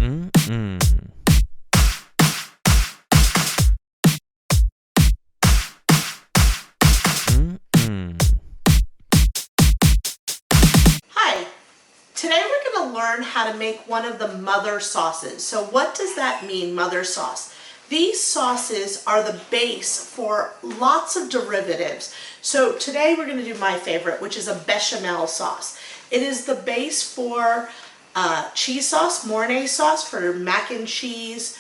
Mm-mm. Mm-mm. Hi, today we're going to learn how to make one of the mother sauces. So what does that mean, mother sauce? These sauces are the base for lots of derivatives. So today we're going to do my favorite, which is a bechamel sauce. It is the base for cheese sauce, Mornay sauce for mac and cheese,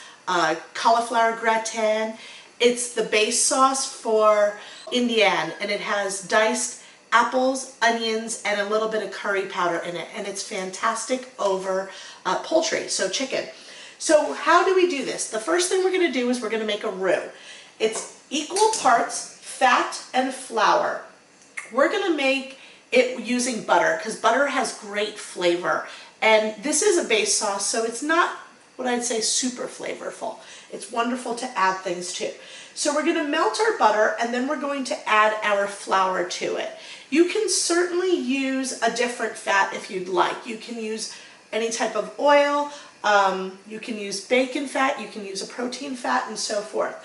cauliflower gratin. It's the base sauce for Indian, and it has diced apples, onions, and a little bit of curry powder in it, and it's fantastic over poultry, so chicken. So how do we do this? The first thing we're going to do is we're going to make a roux. It's equal parts fat and flour. We're going to make it using butter because butter has great flavor, and this is a base sauce, so it's not what I'd say super flavorful. It's wonderful to add things to. So we're going to melt our butter, and then we're going to add our flour to it. You can certainly use a different fat if you'd like. You can use any type of oil, you can use bacon fat, you can use a protein fat, and so forth.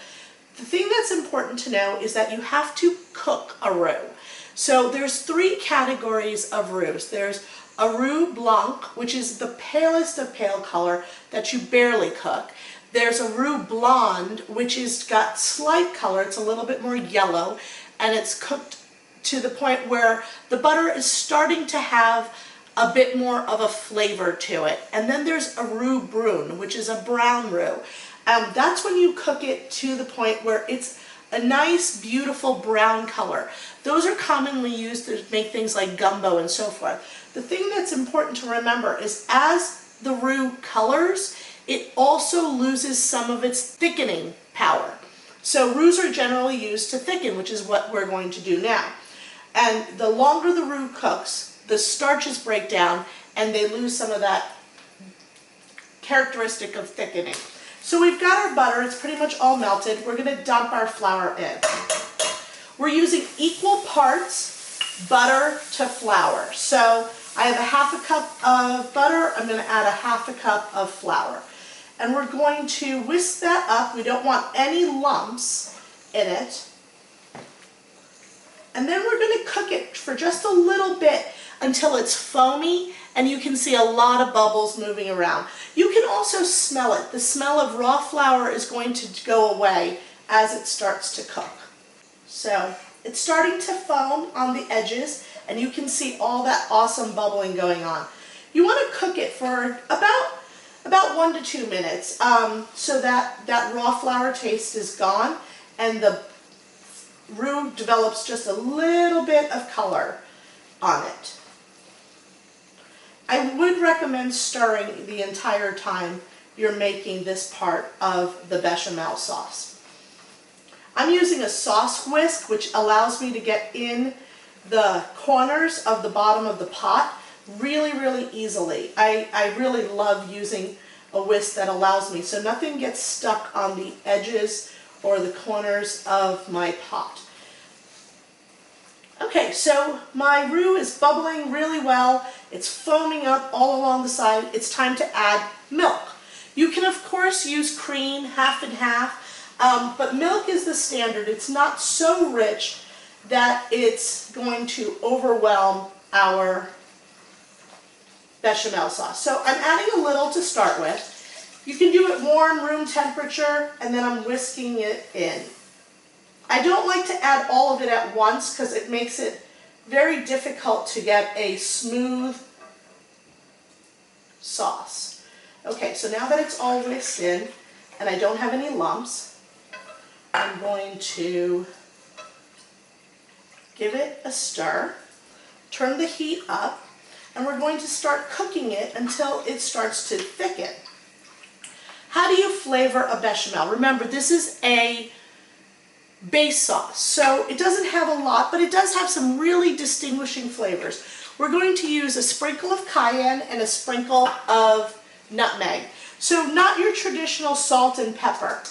The thing that's important to know is that you have to cook a roux. So there's three categories of roux. There's a roux blanc, which is the palest of pale color that you barely cook. There's a roux blonde, which has got slight color, it's a little bit more yellow, and it's cooked to the point where the butter is starting to have a bit more of a flavor to it. And then there's a roux brune, which is a brown roux. That's when you cook it to the point where it's a nice, beautiful brown color. Those are commonly used to make things like gumbo and so forth. The thing that's important to remember is as the roux colors, it also loses some of its thickening power. So roux are generally used to thicken, which is what we're going to do now. And the longer the roux cooks, the starches break down and they lose some of that characteristic of thickening. So we've got our butter, it's pretty much all melted. We're going to dump our flour in. We're using equal parts butter to flour. So I have a half a cup of butter, I'm going to add a half a cup of flour. And we're going to whisk that up. We don't want any lumps in it. And then we're going to cook it for just a little bit until it's foamy and you can see a lot of bubbles moving around. You can also smell it. The smell of raw flour is going to go away as it starts to cook. So it's starting to foam on the edges and you can see all that awesome bubbling going on. You want to cook it for about 1 to 2 minutes so that raw flour taste is gone and the roux develops just a little bit of color on it. I would recommend stirring the entire time you're making this part of the bechamel sauce. I'm using a sauce whisk, which allows me to get in the corners of the bottom of the pot really, really easily. I really love using a whisk that allows me so nothing gets stuck on the edges or the corners of my pot. Okay, so my roux is bubbling really well. It's foaming up all along the side. It's time to add milk. You can, of course, use cream, half and half, but milk is the standard. It's not so rich that it's going to overwhelm our bechamel sauce. So I'm adding a little to start with. You can do it warm, room temperature, and then I'm whisking it in. I don't like to add all of it at once because it makes it very difficult to get a smooth sauce. Okay, so now that it's all whisked in and I don't have any lumps, I'm going to give it a stir, turn the heat up, and we're going to start cooking it until it starts to thicken. How do you flavor a bechamel? Remember, this is a base sauce, so it doesn't have a lot, but it does have some really distinguishing flavors. We're going to use a sprinkle of cayenne and a sprinkle of nutmeg. So not your traditional salt and pepper.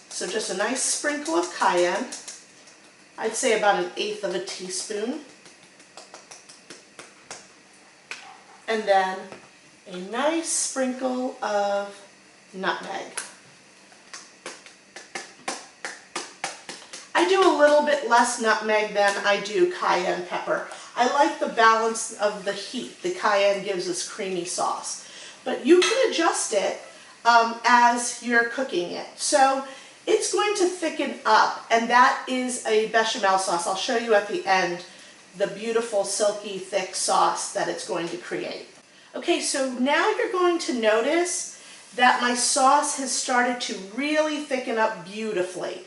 So just a nice sprinkle of cayenne. I'd say about 1/8 of a teaspoon. And then a nice sprinkle of nutmeg. I do a little bit less nutmeg than I do cayenne pepper. I like the balance of the heat. The cayenne gives us creamy sauce. But you can adjust it as you're cooking it. So it's going to thicken up, and that is a bechamel sauce. I'll show you at the end the beautiful silky thick sauce that it's going to create. Okay, so now you're going to notice that my sauce has started to really thicken up beautifully.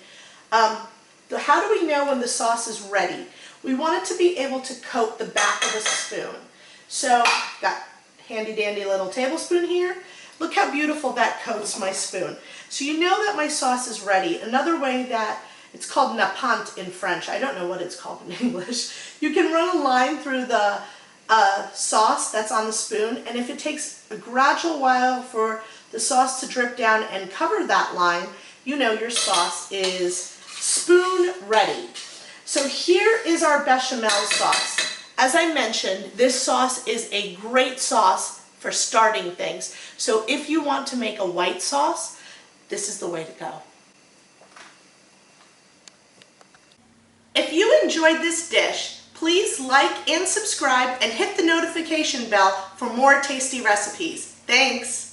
How do we know when the sauce is ready? We want it to be able to coat the back of the spoon. So, got handy dandy little tablespoon here. Look how beautiful that coats my spoon. So you know that my sauce is ready. Another way that it's called nappant in French. I don't know what it's called in English. You can run a line through the sauce that's on the spoon, and if it takes a gradual while for the sauce to drip down and cover that line, you know your sauce is spoon ready. So here is our bechamel sauce. As I mentioned, this sauce is a great sauce for starting things. So if you want to make a white sauce, this is the way to go. If you enjoyed this dish, please like and subscribe and hit the notification bell for more tasty recipes. Thanks!